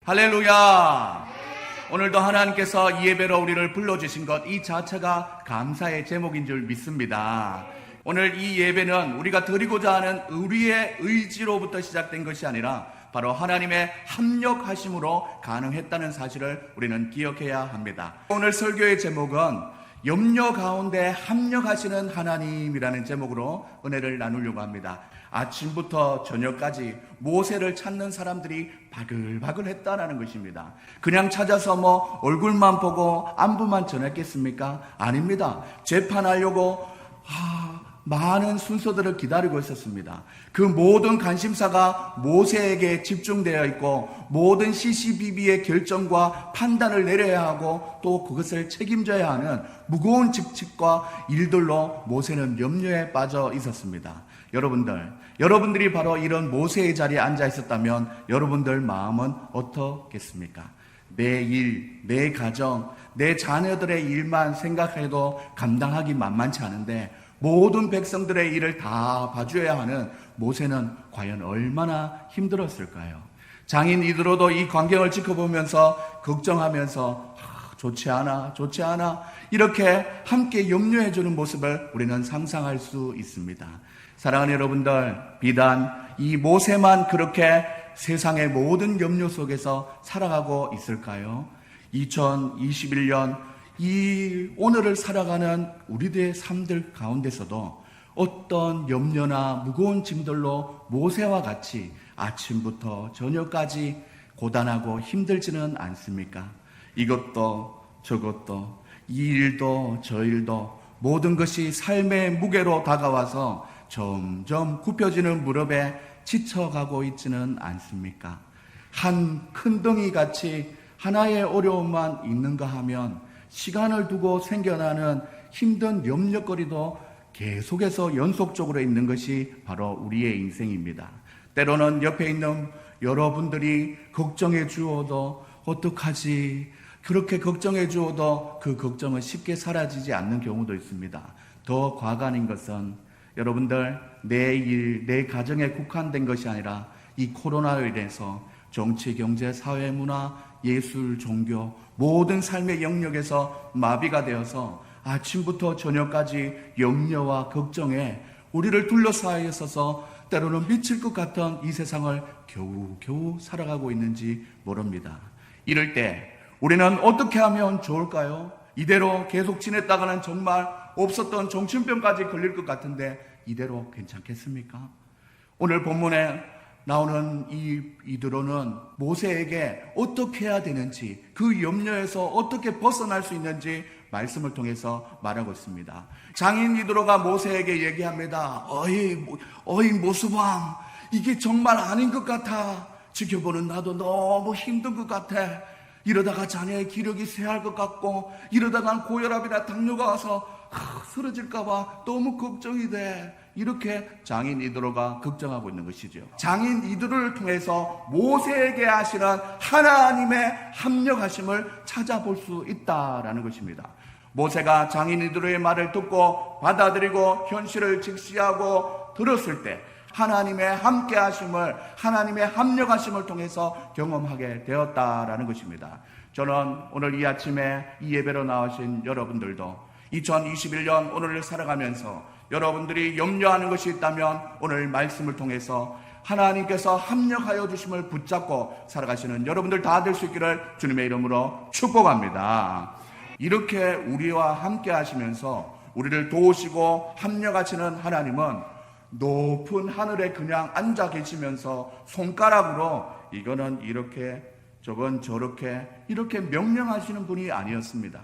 할렐루야! 오늘도 하나님께서 이 예배로 우리를 불러주신 것 이 자체가 감사의 제목인 줄 믿습니다. 오늘 이 예배는 우리가 드리고자 하는 우리의 의지로부터 시작된 것이 아니라 바로 하나님의 합력하심으로 가능했다는 사실을 우리는 기억해야 합니다. 오늘 설교의 제목은 염려 가운데 합력하시는 하나님이라는 제목으로 은혜를 나누려고 합니다. 아침부터 저녁까지 모세를 찾는 사람들이 바글바글 했다라는 것입니다. 그냥 찾아서 얼굴만 보고 안부만 전했겠습니까? 아닙니다. 재판하려고 많은 순서들을 기다리고 있었습니다. 그 모든 관심사가 모세에게 집중되어 있고 모든 CCBB의 결정과 판단을 내려야 하고 또 그것을 책임져야 하는 무거운 직책과 일들로 모세는 염려에 빠져 있었습니다. 여러분들이 바로 이런 모세의 자리에 앉아 있었다면 여러분들 마음은 어떻겠습니까? 내 일, 내 가정, 내 자녀들의 일만 생각해도 감당하기 만만치 않은데 모든 백성들의 일을 다 봐줘야 하는 모세는 과연 얼마나 힘들었을까요? 장인 이드로도 이 광경을 지켜보면서 걱정하면서 좋지 않아 이렇게 함께 염려해주는 모습을 우리는 상상할 수 있습니다. 사랑하는 여러분들, 비단 이 모세만 그렇게 세상의 모든 염려 속에서 살아가고 있을까요? 2021년 이 오늘을 살아가는 우리들의 삶들 가운데서도 어떤 염려나 무거운 짐들로 모세와 같이 아침부터 저녁까지 고단하고 힘들지는 않습니까? 이것도 저것도 이 일도 저 일도 모든 것이 삶의 무게로 다가와서 점점 굽혀지는 무릎에 지쳐가고 있지는 않습니까? 한 큰 덩이 같이 하나의 어려움만 있는가 하면 시간을 두고 생겨나는 힘든 염려거리도 계속해서 연속적으로 있는 것이 바로 우리의 인생입니다. 때로는 옆에 있는 여러분들이 걱정해 주어도 어떡하지? 그렇게 걱정해 주어도 그 걱정은 쉽게 사라지지 않는 경우도 있습니다. 더 과간인 것은 여러분들 내 일, 내 가정에 국한된 것이 아니라 이 코로나로 인해서 정치, 경제, 사회, 문화, 예술, 종교 모든 삶의 영역에서 마비가 되어서 아침부터 저녁까지 염려와 걱정에 우리를 둘러싸여 있어서 때로는 미칠 것 같은 이 세상을 겨우겨우 살아가고 있는지 모릅니다. 이럴 때 우리는 어떻게 하면 좋을까요? 이대로 계속 지냈다가는 정말 없었던 정신병까지 걸릴 것 같은데 이대로 괜찮겠습니까? 오늘 본문에 나오는 이드로는 모세에게 어떻게 해야 되는지 그 염려에서 어떻게 벗어날 수 있는지 말씀을 통해서 말하고 있습니다. 장인 이드로가 모세에게 얘기합니다. 어이 모수방, 이게 정말 아닌 것 같아. 지켜보는 나도 너무 힘든 것 같아. 이러다가 자녀의 기력이 쇠할 것 같고 이러다간 고혈압이나 당뇨가 와서 쓰러질까 봐 너무 걱정이 돼. 이렇게 장인 이드로가 걱정하고 있는 것이죠. 장인 이드로를 통해서 모세에게 하시는 하나님의 합력하심을 찾아볼 수 있다라는 것입니다. 모세가 장인 이드로의 말을 듣고 받아들이고 현실을 직시하고 들었을 때 하나님의 함께하심을, 하나님의 합력하심을 통해서 경험하게 되었다라는 것입니다. 저는 오늘 이 아침에 이 예배로 나오신 여러분들도 2021년 오늘을 살아가면서 여러분들이 염려하는 것이 있다면 오늘 말씀을 통해서 하나님께서 합력하여 주심을 붙잡고 살아가시는 여러분들 다 될 수 있기를 주님의 이름으로 축복합니다. 이렇게 우리와 함께 하시면서 우리를 도우시고 합력하시는 하나님은 높은 하늘에 그냥 앉아 계시면서 손가락으로 이거는 이렇게 저건 저렇게 이렇게 명령하시는 분이 아니었습니다.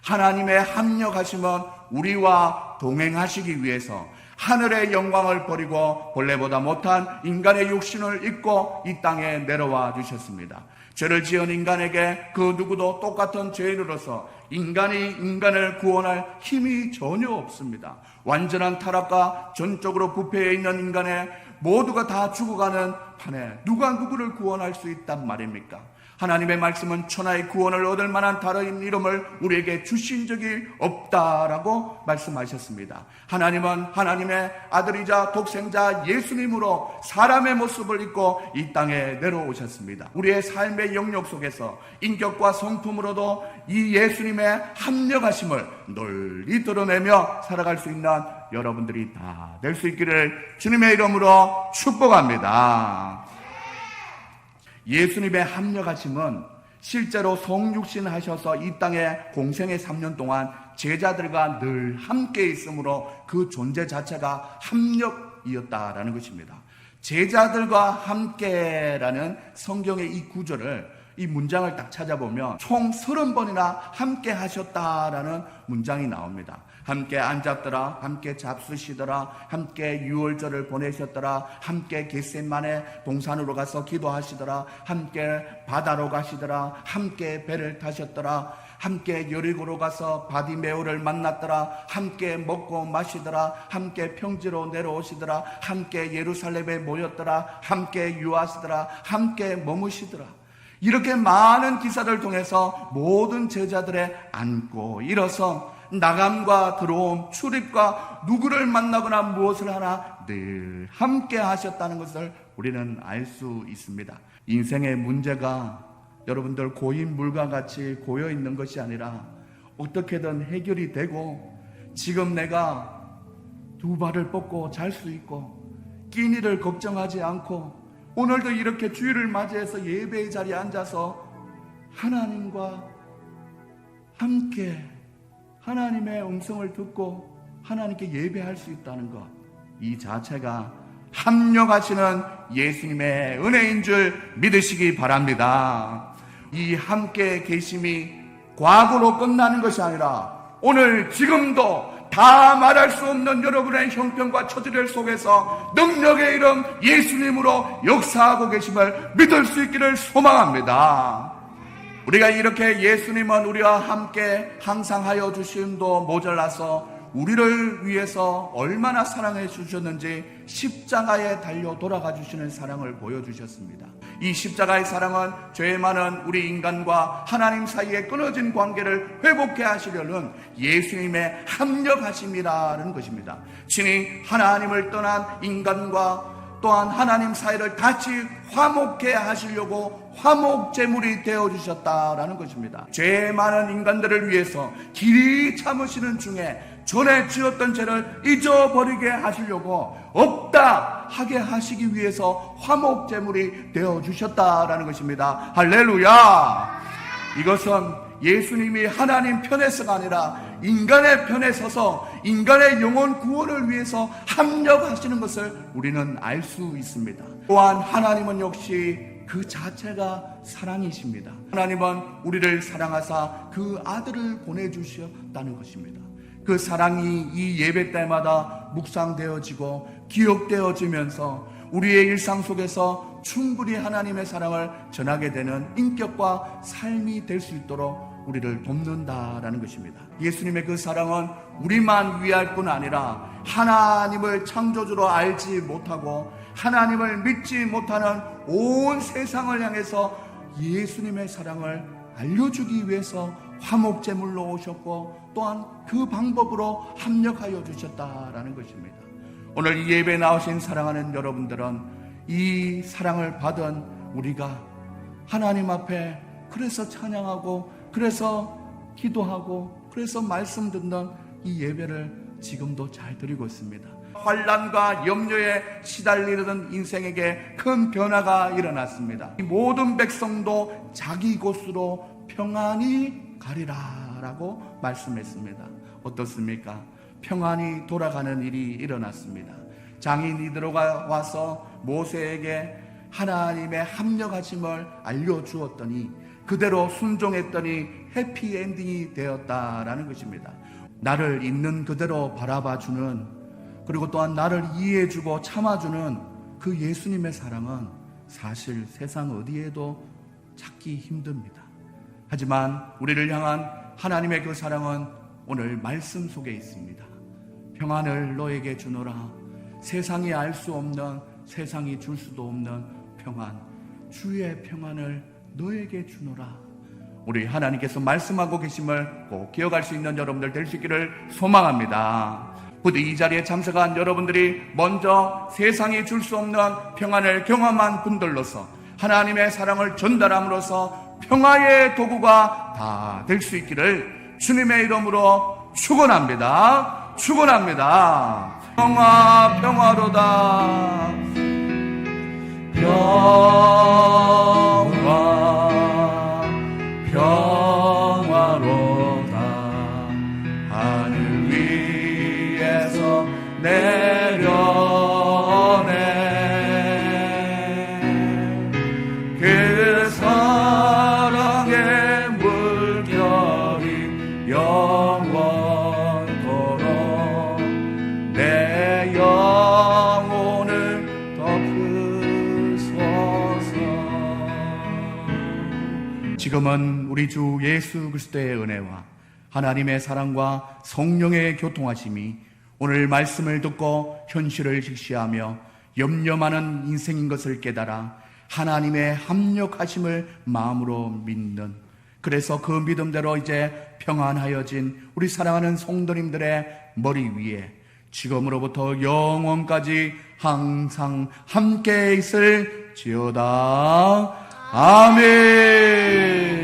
하나님의 합력하심은 우리와 동행하시기 위해서 하늘의 영광을 버리고 본래보다 못한 인간의 육신을 입고 이 땅에 내려와 주셨습니다. 죄를 지은 인간에게 그 누구도 똑같은 죄인으로서 인간이 인간을 구원할 힘이 전혀 없습니다. 완전한 타락과 전적으로 부패해 있는 인간의 모두가 다 죽어가는 판에 누가 누구를 구원할 수 있단 말입니까? 하나님의 말씀은 천하의 구원을 얻을 만한 다른 이름을 우리에게 주신 적이 없다라고 말씀하셨습니다. 하나님은 하나님의 아들이자 독생자 예수님으로 사람의 모습을 입고 이 땅에 내려오셨습니다. 우리의 삶의 영역 속에서 인격과 성품으로도 이 예수님의 합력하심을 널리 드러내며 살아갈 수 있는 여러분들이 다 될 수 있기를 주님의 이름으로 축복합니다. 예수님의 합력하심은 실제로 성육신 하셔서 이 땅에 공생의 3년 동안 제자들과 늘 함께 있으므로 그 존재 자체가 합력이었다라는 것입니다. 제자들과 함께라는 성경의 이 구절을, 이 문장을 딱 찾아보면 총 30번이나 함께 하셨다라는 문장이 나옵니다. 함께 앉았더라, 함께 잡수시더라, 함께 유월절을 보내셨더라, 함께 겟세마네 동산으로 가서 기도하시더라, 함께 바다로 가시더라, 함께 배를 타셨더라, 함께 여리고로 가서 바디메오를 만났더라, 함께 먹고 마시더라, 함께 평지로 내려오시더라, 함께 예루살렘에 모였더라, 함께 유하시더라, 함께 머무시더라. 이렇게 많은 기사를 통해서 모든 제자들의 앉고 일어서 나감과 들어옴, 출입과 누구를 만나거나 무엇을 하나 늘 함께 하셨다는 것을 우리는 알 수 있습니다. 인생의 문제가 여러분들 고인 물과 같이 고여 있는 것이 아니라 어떻게든 해결이 되고, 지금 내가 두 발을 뻗고 잘 수 있고 끼니를 걱정하지 않고 오늘도 이렇게 주일을 맞이해서 예배의 자리에 앉아서 하나님과 함께 하나님의 음성을 듣고 하나님께 예배할 수 있다는 것, 이 자체가 합력하시는 예수님의 은혜인 줄 믿으시기 바랍니다. 이 함께 계심이 과거로 끝나는 것이 아니라 오늘 지금도 다 말할 수 없는 여러분의 형편과 처지를 속에서 능력의 이름 예수님으로 역사하고 계심을 믿을 수 있기를 소망합니다. 우리가 이렇게 예수님은 우리와 함께 항상 하여 주심도 모자라서 우리를 위해서 얼마나 사랑해 주셨는지 십자가에 달려 돌아가 주시는 사랑을 보여주셨습니다. 이 십자가의 사랑은 죄 많은 우리 인간과 하나님 사이에 끊어진 관계를 회복해 하시려는 예수님의 합력하심이라는 것입니다. 친히 하나님을 떠난 인간과 또한 하나님 사이를 다시 화목해 하시려고 화목제물이 되어주셨다라는 것입니다. 죄 많은 인간들을 위해서 길이 참으시는 중에 전에 지었던 죄를 잊어버리게 하시려고 없다 하게 하시기 위해서 화목제물이 되어주셨다라는 것입니다. 할렐루야! 이것은 예수님이 하나님 편에서가 아니라 인간의 편에 서서 인간의 영혼 구원을 위해서 합력하시는 것을 우리는 알 수 있습니다. 또한 하나님은 역시 그 자체가 사랑이십니다. 하나님은 우리를 사랑하사 그 아들을 보내주셨다는 것입니다. 그 사랑이 이 예배 때마다 묵상되어지고 기억되어지면서 우리의 일상 속에서 충분히 하나님의 사랑을 전하게 되는 인격과 삶이 될 수 있도록 우리를 돕는다라는 것입니다. 예수님의 그 사랑은 우리만 위할 뿐 아니라 하나님을 창조주로 알지 못하고 하나님을 믿지 못하는 온 세상을 향해서 예수님의 사랑을 알려주기 위해서 화목제물로 오셨고 또한 그 방법으로 합력하여 주셨다라는 것입니다. 오늘 이 예배에 나오신 사랑하는 여러분들은 이 사랑을 받은 우리가 하나님 앞에 그래서 찬양하고 그래서 기도하고 그래서 말씀 듣는 이 예배를 지금도 잘 드리고 있습니다. 환난과 염려에 시달리던 인생에게 큰 변화가 일어났습니다. 모든 백성도 자기 곳으로 평안히 가리라라고 말씀했습니다. 어떻습니까? 평안히 돌아가는 일이 일어났습니다. 장인이 들어와서 모세에게 하나님의 합력하심을 알려주었더니 그대로 순종했더니 해피엔딩이 되었다라는 것입니다. 나를 있는 그대로 바라봐주는, 그리고 또한 나를 이해해주고 참아주는 그 예수님의 사랑은 사실 세상 어디에도 찾기 힘듭니다. 하지만 우리를 향한 하나님의 그 사랑은 오늘 말씀 속에 있습니다. 평안을 너에게 주노라. 세상이 알 수 없는 세상이 줄 수도 없는 평안, 주의 평안을 너에게 주노라. 우리 하나님께서 말씀하고 계심을 꼭 기억할 수 있는 여러분들 될 수 있기를 소망합니다. 부디 이 자리에 참석한 여러분들이 먼저 세상이 줄 수 없는 평안을 경험한 분들로서 하나님의 사랑을 전달함으로써 평화의 도구가 다 될 수 있기를 주님의 이름으로 축원합니다. 축원합니다. 평화 평화로다. 평화 평화로다. 하늘 위에서 내려오네. 그 사랑의 물결이 영원토록 내 영혼을 덮으소서. 지금은 우리 주 예수 그리스도의 은혜와 하나님의 사랑과 성령의 교통하심이 오늘 말씀을 듣고 현실을 직시하며 염려 많은 인생인 것을 깨달아 하나님의 합력하심을 마음으로 믿는, 그래서 그 믿음대로 이제 평안하여진 우리 사랑하는 성도님들의 머리 위에 지금으로부터 영원까지 항상 함께 있을지어다. 아멘.